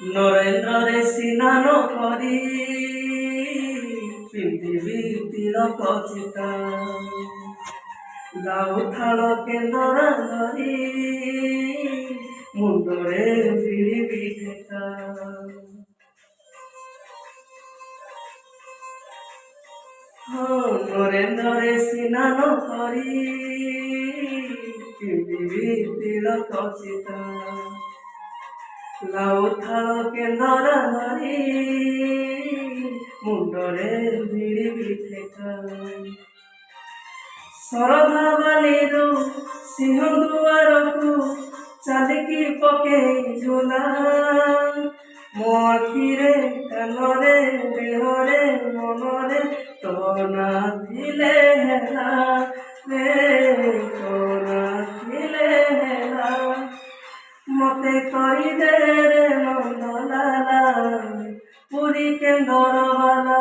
ନରେନ୍ଦ୍ରରେ ସ୍ନାନ କରି ପିନ୍ଧିବି ତିଳକ ଚିତା ଗାଉଥାଳ କେନ୍ଦରା ଧରି ମୁଣ୍ଡରେ ଭିଡ଼ିବି ଠେକା ନରେନ୍ଦ୍ରରେ ସ୍ନାନ କରି ପିନ୍ଧିବି ତିଳକ ଚିତା ଗାଉଥାଳ କେନ୍ଦରା ଧରି ମୁଣ୍ଡରେ ଭିଡ଼ିବି ଠେକା ଶରଧା ବାଲିରୁ ସିଂହଦୁଆରକୁ ଚାଲିକି ପକେଇ ଝୁଲା ମୋ ଆଖିରେ କାନରେ ଦେହରେ ମନରେ ତୋ ନାଥିଲେ ହେଲା ରେ ତୋ ନାଥିଲେ ହେଲା ମତେ କରିଦେ ରେ ମନ ଲାଲା ପୁରୀ କେନ୍ଦର ବାଲା।